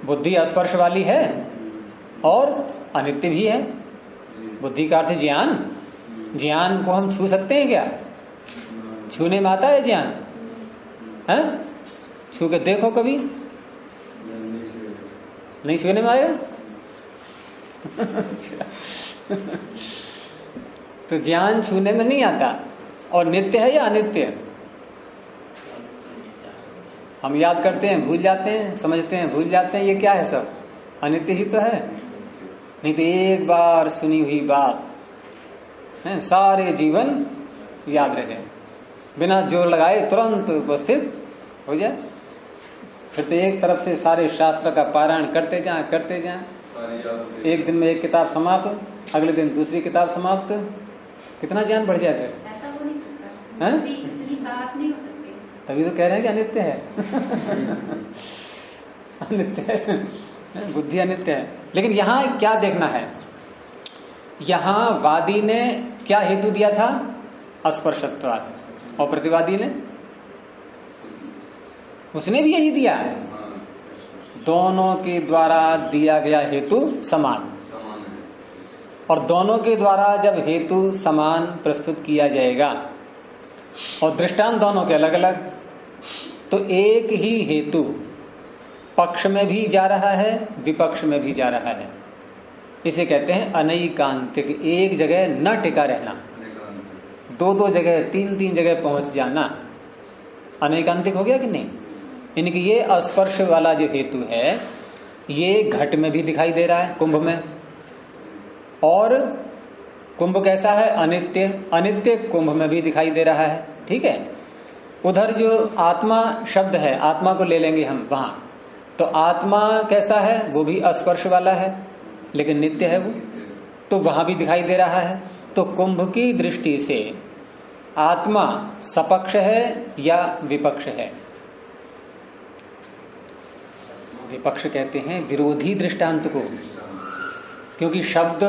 बुद्धि अस्पर्श वाली है और अनित्य भी है। बुद्धि का अर्थ ज्ञान, ज्ञान को हम छू सकते हैं क्या? छूने में आता है ज्ञान? है, छू के देखो कभी, नहीं छूने में आएगा। तो ज्ञान छूने में नहीं आता। और नित्य है या अनित्य? हम याद करते हैं भूल जाते हैं, समझते हैं भूल जाते हैं, ये क्या है? सब अनित्य ही तो है। नहीं तो एक बार सुनी हुई बात है सारे जीवन याद रहे, बिना जोर लगाए तुरंत उपस्थित हो जाए। फिर तो एक तरफ से सारे शास्त्र का पारायण करते जाएं। एक दिन में एक किताब समाप्त, अगले दिन दूसरी किताब समाप्त। कितना ज्ञान बढ़ जाए फिर? ऐसा हो नहीं सकता है? इतनी साथ नहीं हो सकती। तभी तो कह रहे हैं कि अनित्य है। अनित्य है, बुद्धि अनित्य है। लेकिन यहाँ क्या देखना है, यहाँ वादी ने क्या हेतु दिया था? अस्पर्शत्वात्। और प्रतिवादी ने, उसने भी यही दिया है। दोनों के द्वारा दिया गया हेतु समान, और दोनों के द्वारा जब हेतु समान प्रस्तुत किया जाएगा और दृष्टांत दोनों के अलग अलग, तो एक ही हेतु पक्ष में भी जा रहा है, विपक्ष में भी जा रहा है। इसे कहते हैं अनैकांतिक। एक जगह न टिका रहना, दो जगह, तीन जगह पहुंच जाना, अनैकांतिक हो गया कि नहीं? इनकी ये अस्पर्श वाला जो हेतु है, ये घट में भी दिखाई दे रहा है, कुंभ में। और कुंभ कैसा है? अनित्य। अनित्य कुंभ में भी दिखाई दे रहा है। ठीक है। उधर जो आत्मा शब्द है, आत्मा को ले लेंगे हम वहां, तो आत्मा कैसा है? वो भी अस्पर्श वाला है, लेकिन नित्य है वो, तो वहां भी दिखाई दे रहा है। तो कुंभ की दृष्टि से आत्मा सपक्ष है या विपक्ष है? विपक्ष कहते हैं विरोधी दृष्टांत को, क्योंकि शब्द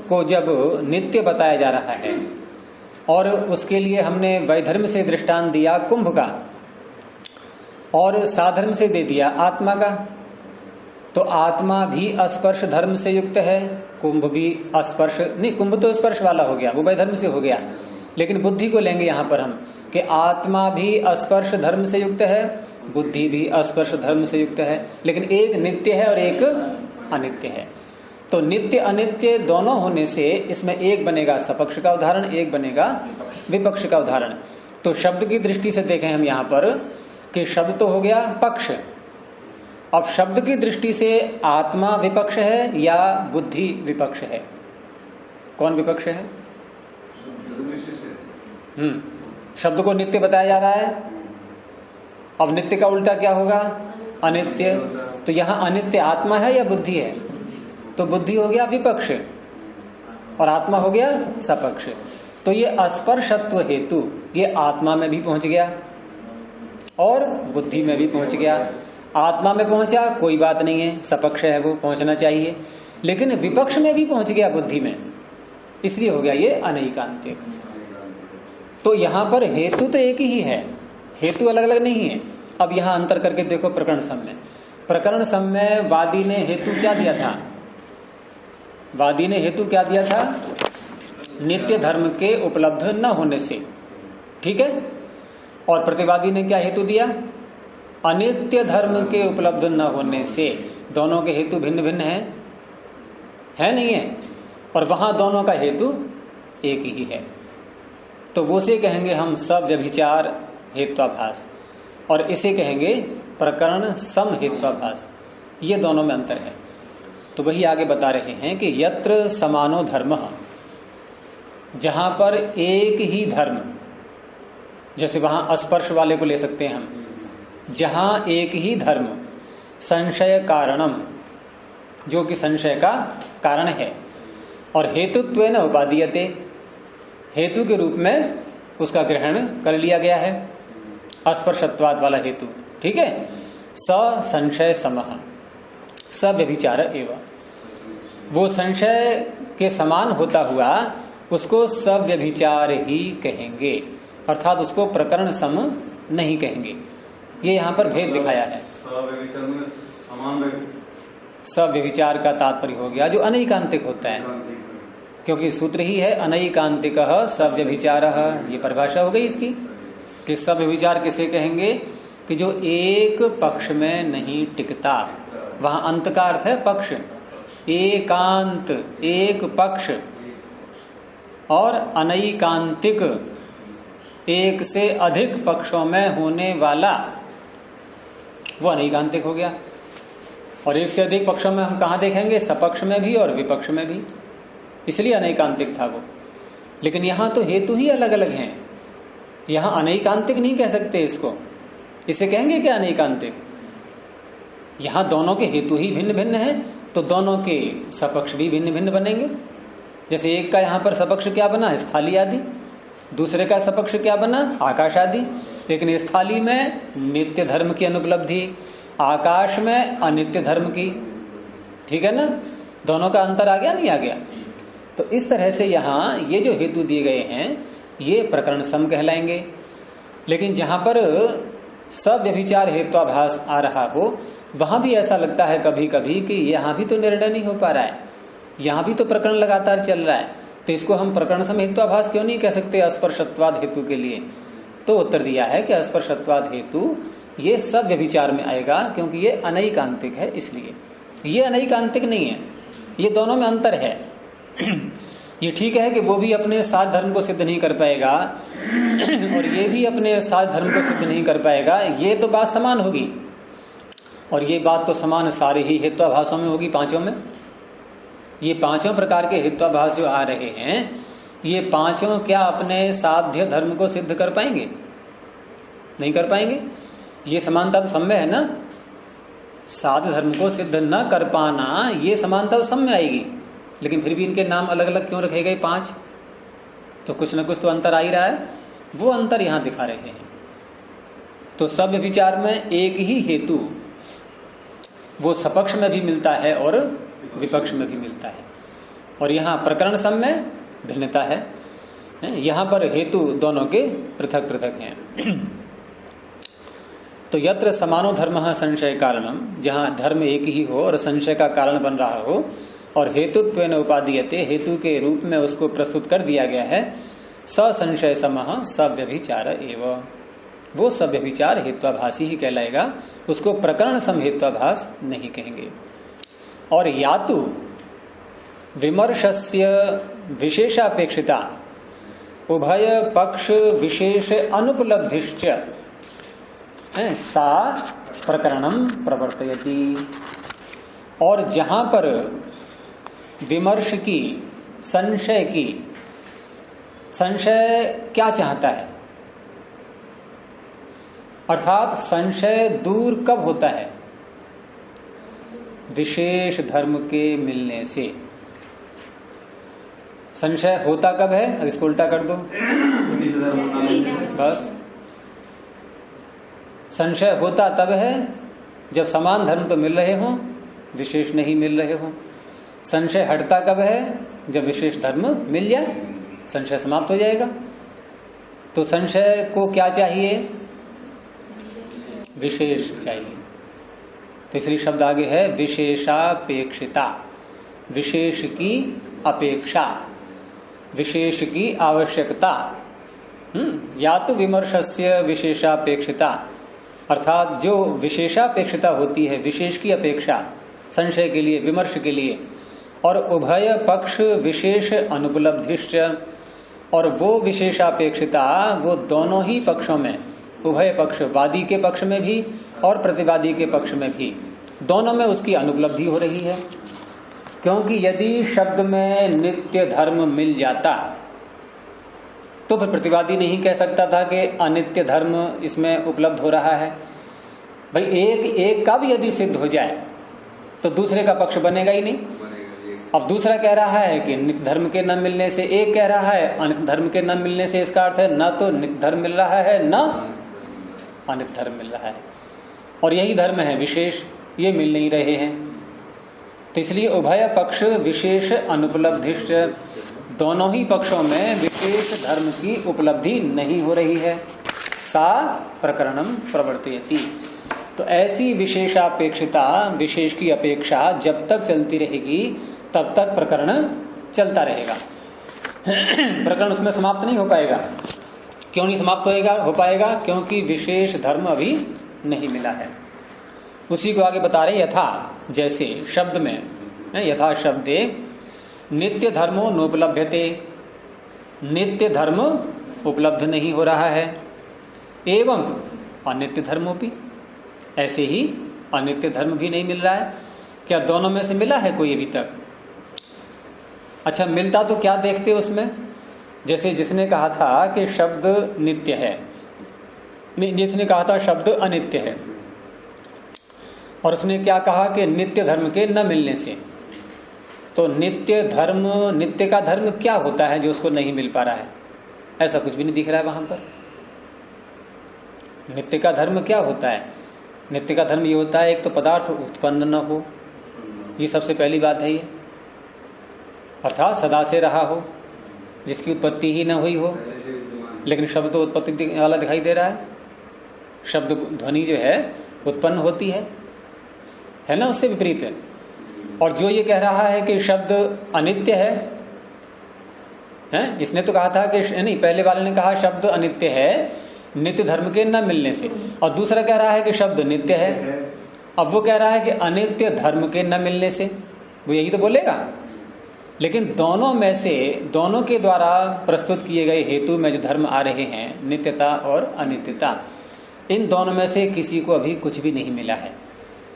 को जब नित्य बताया जा रहा है और उसके लिए हमने वैधर्म से दृष्टांत दिया कुंभ का और साधर्म से दे दिया आत्मा का, तो आत्मा भी अस्पर्श धर्म से युक्त है, कुंभ भी अस्पर्श नहीं, कुंभ तो स्पर्श वाला हो गया, वो वैधर्म से हो गया। लेकिन बुद्धि को लेंगे यहां पर हम कि आत्मा भी स्पर्श धर्म से युक्त है, बुद्धि भी स्पर्श धर्म से युक्त है, लेकिन एक नित्य है और एक अनित्य है। तो नित्य अनित्य दोनों होने से इसमें एक बनेगा सपक्ष का उदाहरण, एक बनेगा विपक्ष का उदाहरण। तो शब्द की दृष्टि से देखें हम यहाँ पर कि शब्द तो हो गया पक्ष, अब शब्द की दृष्टि से आत्मा विपक्ष है या बुद्धि विपक्ष है? कौन विपक्ष है? शब्द को नित्य बताया जा रहा है, अब नित्य का उल्टा क्या होगा? अनित्य। तो यहाँ अनित्य आत्मा है या बुद्धि है? तो बुद्धि हो गया विपक्ष और आत्मा हो गया सपक्ष। तो ये अस्पर्शत्व हेतु ये आत्मा में भी पहुंच गया और बुद्धि में भी पहुंच गया। आत्मा में पहुंचा कोई बात नहीं है, सपक्ष है वो, पहुंचना चाहिए, लेकिन विपक्ष में भी पहुंच गया बुद्धि में, इसलिए हो गया ये अनैकांतिक। तो यहां पर हेतु तो एक ही है, हेतु अलग अलग नहीं है। अब यहां अंतर करके देखो प्रकरण सम में। प्रकरण सम में वादी ने हेतु क्या दिया था? वादी ने हेतु क्या दिया था? नित्य धर्म के उपलब्ध न होने से। ठीक है। और प्रतिवादी ने क्या हेतु दिया? अनित्य धर्म के उपलब्ध न होने से। दोनों के हेतु भिन्न भिन्न है नहीं है? और वहां दोनों का हेतु एक ही है। तो वो से कहेंगे हम सब व्यभिचार हेत्वाभास, और इसे कहेंगे प्रकरण सम हेत्वाभास। ये दोनों में अंतर है। तो वही आगे बता रहे हैं कि यत्र समानो धर्म, जहां पर एक ही धर्म, जैसे वहां स्पर्श वाले को ले सकते हैं हम, जहां एक ही धर्म संशय कारणम, जो कि संशय का कारण है, और हेतुत्वेन उपादीयते, हेतु के रूप में उसका ग्रहण कर लिया गया है, अस्पर्शत्वाद वाला हेतु। ठीक है, स संशय समः स व्यभिचार एवं, वो संशय के समान होता हुआ उसको सव्यभिचार ही कहेंगे, अर्थात उसको प्रकरण सम नहीं कहेंगे। ये यहाँ पर भेद दिखाया है। सव्यभिचार का तात्पर्य हो गया जो अनैकांतिक होता है, क्योंकि सूत्र ही है अनैकांतिक सव्यभिचार, ये परिभाषा हो गई इसकी कि सव्यभिचार किसे कहेंगे कि जो एक पक्ष में नहीं टिकता। वहां अंत का अर्थ है पक्ष, एकांत एक पक्ष, और अनैकांतिक एक से अधिक पक्षों में होने वाला, वो अनैकांतिक हो गया। और एक से अधिक पक्षों में हम कहाँ देखेंगे, सपक्ष में भी और विपक्ष में भी, इसलिए अनैकांतिक था वो। लेकिन यहां तो हेतु ही अलग अलग हैं, यहां अनैकांतिक नहीं कह सकते इसको, इसे कहेंगे क्या अनैकांतिक। यहां दोनों के हेतु ही भिन्न भिन्न है, तो दोनों के सपक्ष भी भिन्न भिन्न बनेंगे। जैसे एक का यहां पर सपक्ष क्या बना, स्थली आदि, दूसरे का सपक्ष क्या बना, आकाश आदि। लेकिन स्थली में नित्य धर्म की अनुपलब्धि, आकाश में अनित्य धर्म की। ठीक है ना, दोनों का अंतर आ गया नहीं आ गया। तो इस तरह से यहाँ ये जो हेतु दिए गए हैं ये प्रकरण सम कहलाएंगे। लेकिन जहां पर सव्यभिचार हेत्वाभास आ रहा हो, वहां भी ऐसा लगता है कभी कभी कि यहां भी तो निर्णय नहीं हो पा रहा है, यहां भी तो प्रकरण लगातार चल रहा है, तो इसको हम प्रकरण सम हेत्वाभास क्यों नहीं कह सकते अस्पर्शत्वाद हेतु के लिए। तो उत्तर दिया है कि अस्पर्शत्वाद हेतु ये सव्यभिचार में आएगा, क्योंकि ये अनैकांतिक है, इसलिए ये अनैकांतिक नहीं है, ये दोनों में अंतर है। ये ठीक है कि वो भी अपने साथ धर्म को सिद्ध नहीं कर पाएगा और ये भी अपने साथ धर्म को सिद्ध नहीं कर पाएगा, ये तो बात समान होगी। और ये बात तो समान सारे ही हेत्वाभासों में होगी, पांचों में। ये पांचों प्रकार के हेत्वाभास जो आ रहे हैं, ये पांचों क्या अपने साध्य धर्म को सिद्ध कर पाएंगे, नहीं कर पाएंगे। ये समानता तो सम्य है ना, साध्य धर्म को सिद्ध न कर पाना, ये समानता तो सम्य आएगी। लेकिन फिर भी इनके नाम अलग अलग क्यों रखे गए पांच, तो कुछ न कुछ तो अंतर आ ही रहा है, वो अंतर यहां दिखा रहे हैं। तो सव्यभिचार में एक ही हेतु वो सपक्ष में भी मिलता है और विपक्ष में भी मिलता है, और यहाँ प्रकरण सम में भिन्नता है। यहाँ पर हेतु दोनों के पृथक पृथक हैं। तो यत्र समानो धर्म संशय कारणम, जहाँ धर्म एक ही हो और संशय का कारण बन रहा हो और हेतुत्वेन उपादीयते, हेतु के रूप में उसको प्रस्तुत कर दिया गया है, ससंशय समः सव्यभिचार एवं, वो सव्यभिचार हेत्वाभासी ही कहलाएगा, उसको प्रकरण सम हेत्वाभास नहीं कहेंगे। और या तो विमर्शस्य विशेषापेक्षिता उभय पक्ष विशेष अनुपलब्धिश्च सा प्रकरणम प्रवर्तयति, और जहां पर विमर्श की, संशय की, संशय क्या चाहता है, अर्थात संशय दूर कब होता है, विशेष धर्म के मिलने से। संशय होता कब है, अब इसको उल्टा कर दो बस। संशय होता तब है जब समान धर्म तो मिल रहे हो, विशेष नहीं मिल रहे हो। संशय हटता कब है, जब विशेष धर्म मिल जाए, संशय समाप्त हो जाएगा। तो संशय को क्या चाहिए, विशेष चाहिए। तो इसलिए शब्द आगे है विशेषापेक्षिता, विशेष की अपेक्षा, विशेष की आवश्यकता। या तो विमर्शस्य विशेषापेक्षिता, अर्थात जो विशेषापेक्षिता होती है, विशेष की अपेक्षा संशय के लिए, विमर्श के लिए, और उभय पक्ष विशेष अनुपलब्धिश्च, और वो विशेषापेक्षिता वो दोनों ही पक्षों में, उभय पक्ष, वादी के पक्ष में भी और प्रतिवादी के पक्ष में भी, दोनों में उसकी अनुपलब्धि हो रही है। क्योंकि यदि शब्द में नित्य धर्म मिल जाता तो फिर प्रतिवादी नहीं कह सकता था कि अनित्य धर्म इसमें उपलब्ध हो रहा है। भाई एक का भी यदि सिद्ध हो जाए तो दूसरे का पक्ष बनेगा ही नहीं, अब दूसरा कह रहा है कि नित्य धर्म के न मिलने से, एक कह रहा है अनित्य धर्म के न मिलने से, इसका अर्थ है न तो नित्य धर्म मिल रहा है न अनित्य धर्म मिल रहा है, और यही धर्म है विशेष, ये मिल नहीं रहे हैं। तो इसलिए उभय पक्ष विशेष अनुपलब्धिष्ट, दोनों ही पक्षों में विशेष धर्म की उपलब्धि नहीं हो रही है। सा प्रकरणम प्रवर्तयति, तो ऐसी विशेषापेक्षिता, विशेष की अपेक्षा जब तक चलती रहेगी तब तक प्रकरण चलता रहेगा। प्रकरण उसमें समाप्त नहीं हो पाएगा। क्यों नहीं समाप्त हो पाएगा? क्योंकि विशेष धर्म अभी नहीं मिला है। उसी को आगे बता रहे, यथा जैसे शब्द में, यथा शब्दे नित्य धर्मो नोपलभ्यते, नित्य धर्म उपलब्ध नहीं हो रहा है, एवं अनित्य धर्मोपि, ऐसे ही अनित्य धर्म भी नहीं मिल रहा है। क्या दोनों में से मिला है कोई अभी तक? अच्छा, मिलता तो क्या देखते उसमें? जैसे जिसने कहा था कि शब्द नित्य है, जिसने कहा था शब्द अनित्य है, और उसने क्या कहा कि नित्य धर्म के न मिलने से। तो नित्य धर्म, नित्य का धर्म क्या होता है जो उसको नहीं मिल पा रहा है? ऐसा कुछ भी नहीं दिख रहा है वहां पर। नित्य का धर्म क्या होता है? नित्य का धर्म ये होता है, एक तो पदार्थ उत्पन्न न हो, ये सबसे पहली बात है ये, अर्थात सदा से रहा हो, जिसकी उत्पत्ति ही न हुई हो। लेकिन शब्द तो उत्पत्ति वाला दिखाई दे रहा है। शब्द ध्वनि जो है उत्पन्न होती है ना, उससे विपरीत है। और जो ये कह रहा है कि शब्द अनित्य है, इसने तो कहा था कि नहीं, पहले वाले ने कहा शब्द अनित्य है नित्य धर्म के न मिलने से, और दूसरा कह रहा है कि शब्द नित्य है। अब वो कह रहा है कि अनित्य धर्म के न मिलने से, वो यही तो बोलेगा। लेकिन दोनों में से, दोनों के द्वारा प्रस्तुत किए गए हेतु में जो धर्म आ रहे हैं, नित्यता और अनित्यता, इन दोनों में से किसी को अभी कुछ भी नहीं मिला है।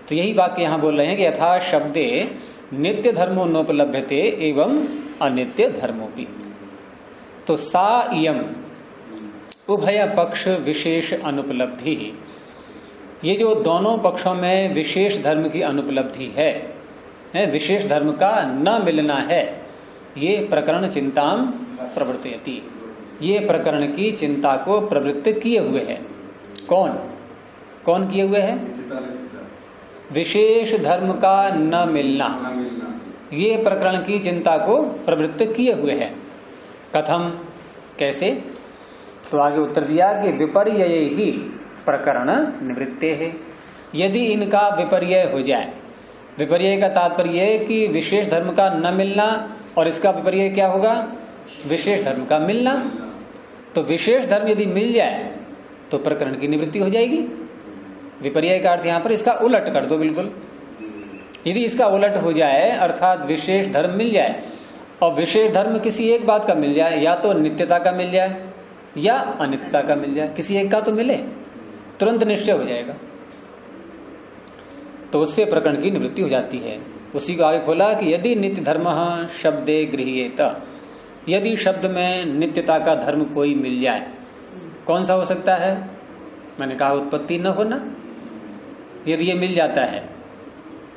तो यही वाक्य यहां बोल रहे हैं कि यथा शब्दे नित्य धर्मो नोपलभ्यते एवं अनित्य धर्मोपि। तो सा इयम उभय पक्ष विशेष अनुपलब्धि, ये जो दोनों पक्षों में विशेष धर्म की अनुपलब्धि है, विशेष धर्म का न मिलना है, ये प्रकरण चिंताम प्रवर्तयति, ये प्रकरण की चिंता को प्रवृत्त किए हुए है। कौन किए हुए है? विशेष धर्म का न मिलना, ये प्रकरण की चिंता को प्रवृत्त किए हुए है। कथम, कैसे? तो आगे उत्तर दिया कि विपर्य ही प्रकरण निवृत्ते है, यदि इनका विपर्य हो जाए। विपर्य का तात्पर्य है कि विशेष धर्म का न मिलना, और इसका विपर्य क्या होगा? विशेष धर्म का मिलना। तो विशेष धर्म यदि मिल जाए तो प्रकरण की निवृत्ति हो जाएगी। विपर्य का अर्थ यहां पर इसका उलट कर दो बिल्कुल। यदि इसका उलट हो जाए, अर्थात विशेष धर्म मिल जाए, और विशेष धर्म किसी एक बात का मिल जाए, या तो नित्यता का मिल जाए या अनित्यता का मिल जाए, किसी एक का तो मिले, तुरंत निश्चय हो जाएगा, तो उससे प्रकरण की निवृत्ति हो जाती है। उसी को आगे खोला कि यदि नित्य धर्म शब्दे गृह्येत, यदि शब्द में नित्यता का धर्म कोई मिल जाए, कौन सा हो सकता है? मैंने कहा उत्पत्ति न होना। यदि ये मिल जाता है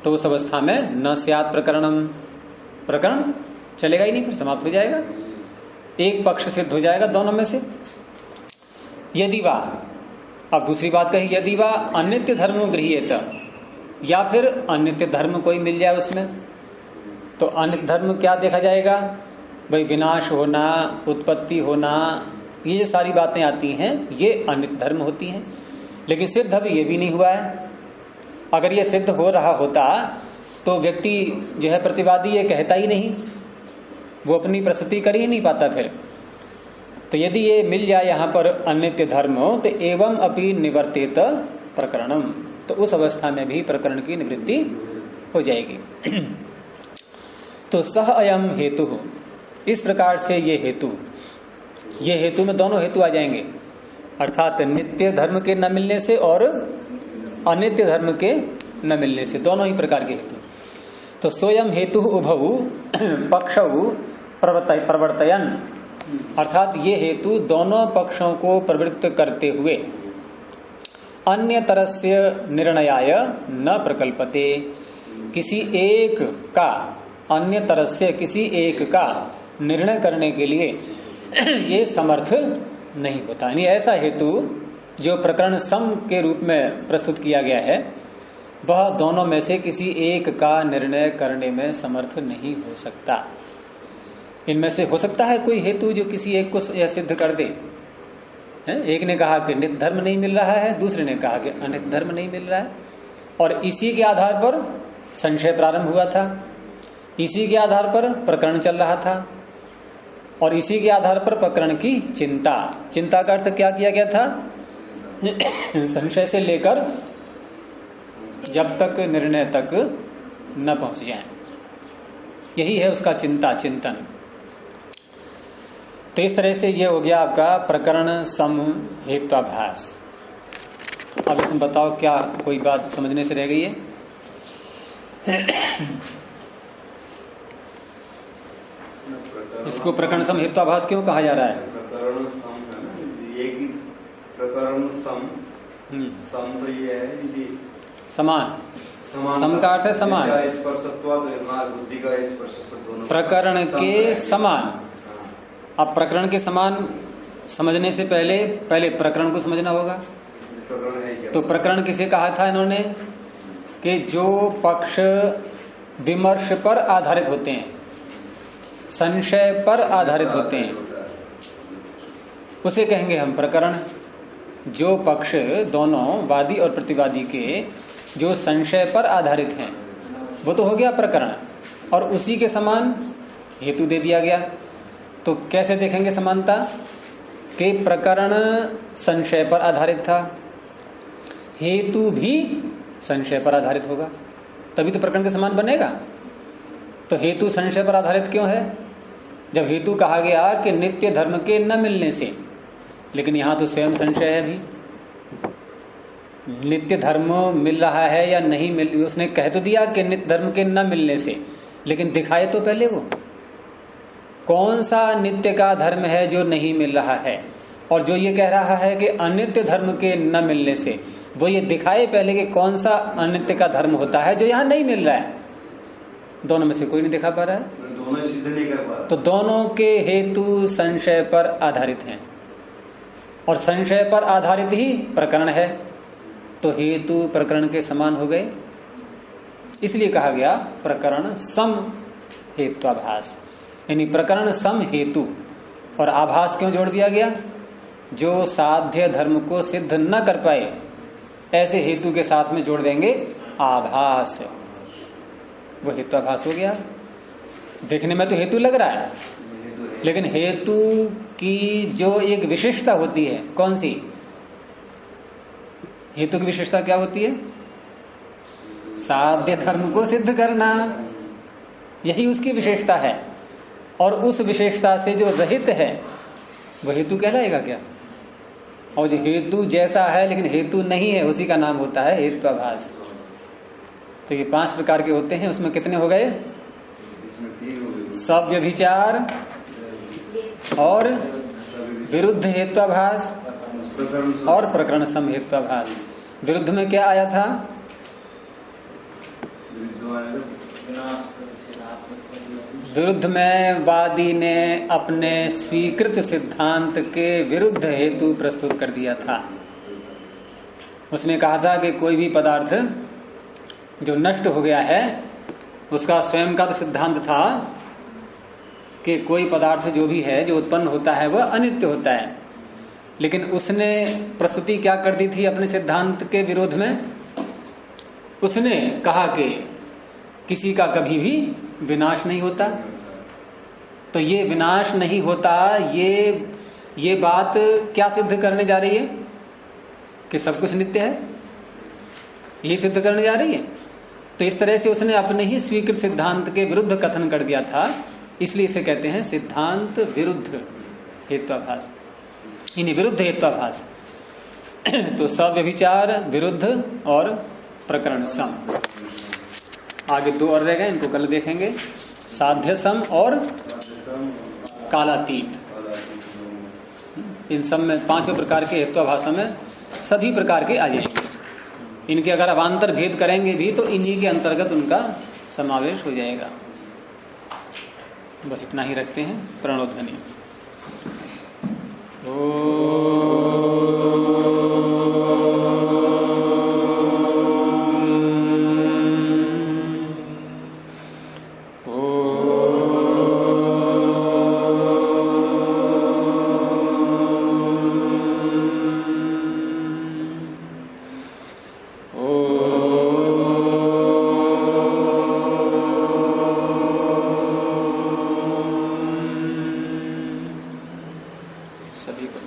तो उस अवस्था में न स्यात् प्रकरणम, प्रकरण चलेगा ही नहीं, फिर समाप्त हो जाएगा, एक पक्ष सिद्ध हो जाएगा दोनों में से। यदि वा, अब दूसरी बात कही, यदि वा अनित्य धर्म गृह्येत, या फिर अनित्य धर्म कोई मिल जाए उसमें, तो अनित्य धर्म क्या देखा जाएगा? भाई विनाश होना, उत्पत्ति होना, ये जो सारी बातें आती हैं ये अनित्य धर्म होती हैं। लेकिन सिद्ध अभी ये भी नहीं हुआ है। अगर ये सिद्ध हो रहा होता तो व्यक्ति जो है प्रतिवादी ये कहता ही नहीं, वो अपनी प्रस्तुति कर ही नहीं पाता फिर। तो यदि ये मिल जाए यहाँ पर अनित्य धर्म, तो एवं अपि निवर्तेत प्रकरणम, तो उस अवस्था में भी प्रकरण की निवृत्ति हो जाएगी। तो सह अयम हेतु, इस प्रकार से ये हेतु में दोनों हेतु आ जाएंगे, अर्थात नित्य धर्म के न मिलने से और अनित्य धर्म के न मिलने से, दोनों ही प्रकार के हेतु। तो स्वयं हेतु उभऊ पक्षऊ प्रवर्तयन, अर्थात ये हेतु दोनों पक्षों को प्रवृत्त करते हुए अन्य तरस्य निर्णयाय न प्रकल्पते, किसी एक का अन्य तरह से किसी एक का निर्णय करने के लिए ये समर्थ नहीं होता। यानी ऐसा हेतु जो प्रकरण सम के रूप में प्रस्तुत किया गया है वह दोनों में से किसी एक का निर्णय करने में समर्थ नहीं हो सकता। इनमें से हो सकता है कोई हेतु जो किसी एक को यह सिद्ध कर दे। एक ने कहा कि नित्य धर्म नहीं मिल रहा है, दूसरे ने कहा कि अनित्य धर्म नहीं मिल रहा है, और इसी के आधार पर संशय प्रारंभ हुआ था, इसी के आधार पर प्रकरण चल रहा था, और इसी के आधार पर प्रकरण की चिंता। चिंता का अर्थ क्या किया गया था? संशय से लेकर जब तक निर्णय तक न पहुंच जाए, यही है उसका चिंता, चिंतन। तो इस तरह से ये हो गया आपका प्रकरण सम हेत्वाभास। अब इसमें बताओ क्या कोई बात समझने से रह गई है? इसको प्रकरण सम हेत्वाभास क्यों कहा जा रहा है? प्रकरण सम है ना, एक ही प्रकरण सम। सम तो ये है जी समान। सम का अर्थ है समान, बुद्धि का स्पर्श दोनों प्रकरण के समान। अब प्रकरण के समान समझने से पहले प्रकरण को समझना होगा। प्रकरण है क्या? तो प्रकरण किसे कहा था इन्होंने? कि जो पक्ष विमर्श पर आधारित होते हैं, संशय पर आधारित होते हैं, उसे कहेंगे हम प्रकरण। जो पक्ष दोनों वादी और प्रतिवादी के जो संशय पर आधारित हैं वो तो हो गया प्रकरण, और उसी के समान हेतु दे दिया गया। तो कैसे देखेंगे समानता? कि प्रकरण संशय पर आधारित था, हेतु भी संशय पर आधारित होगा, तभी तो प्रकरण के समान बनेगा। तो हेतु संशय पर आधारित क्यों है? जब हेतु कहा गया कि नित्य धर्म के न मिलने से, लेकिन यहां तो स्वयं संशय है भी। नित्य धर्म मिल रहा है या नहीं मिल, उसने कह तो दिया कि नित्य धर्म के न मिलने से, लेकिन दिखाए तो पहले वो कौन सा नित्य का धर्म है जो नहीं मिल रहा है, और जो ये कह रहा है कि अनित्य धर्म के न मिलने से, वो ये दिखाए पहले कि कौन सा अनित्य का धर्म होता है जो यहां नहीं मिल रहा है। दोनों में से कोई नहीं दिखा पा रहा है, दोनों सिद्ध नहीं कर पा रहा। तो दोनों के हेतु संशय पर आधारित हैं, और संशय पर आधारित ही प्रकरण है, तो हेतु प्रकरण के समान हो गए। इसलिए कहा गया प्रकरण सम हेत्वाभास, यानी प्रकरण सम हेतु। और आभास क्यों जोड़ दिया गया? जो साध्य धर्म को सिद्ध न कर पाए ऐसे हेतु के साथ में जोड़ देंगे आभास, वो हेत्वाभास हो गया। देखने में तो हेतु लग रहा है, लेकिन हेतु की जो एक विशेषता होती है, कौन सी हेतु की विशेषता क्या होती है? साध्य धर्म को सिद्ध करना, यही उसकी विशेषता है। और उस विशेषता से जो रहित है वह हेतु कहलाएगा क्या? और जो हेतु जैसा है लेकिन हेतु नहीं है, उसी का नाम होता है हेत्वाभास। तो ये 5 प्रकार के होते हैं। उसमें कितने हो गए? सव्यभिचार और विरुद्ध हेत्वाभास और प्रकरण सम हेत्वाभास। विरुद्ध में क्या आया था? विरुद्ध में वादी ने अपने स्वीकृत सिद्धांत के विरुद्ध हेतु प्रस्तुत कर दिया था। उसने कहा था कि कोई भी पदार्थ जो नष्ट हो गया है, उसका स्वयं का तो सिद्धांत था कि कोई पदार्थ जो भी है जो उत्पन्न होता है वह अनित्य होता है, लेकिन उसने प्रस्तुति क्या कर दी थी अपने सिद्धांत के विरोध में? उसने कहा कि किसी का कभी भी विनाश नहीं होता। तो ये विनाश नहीं होता, ये बात क्या सिद्ध करने जा रही है? कि सब कुछ नित्य है, ये सिद्ध करने जा रही है। तो इस तरह से उसने अपने ही स्वीकृत सिद्धांत के विरुद्ध कथन कर दिया था, इसलिए इसे कहते हैं सिद्धांत विरुद्ध हेत्वाभास, इन्हीं विरुद्ध हेत्वाभास। तो सव्यभिचार विरुद्ध और प्रकरण सम। आगे 2 और रह गए, इनको कल देखेंगे। साध्य सम और कालातीत। इन सब में 5 प्रकार के हेत्वाभाषा में सभी प्रकार के आ जाएंगे। इनके अगर अवान्तर भेद करेंगे भी तो इन्हीं के अंतर्गत उनका समावेश हो जाएगा। बस इतना ही रखते हैं। प्रणोध्वनि। सभी को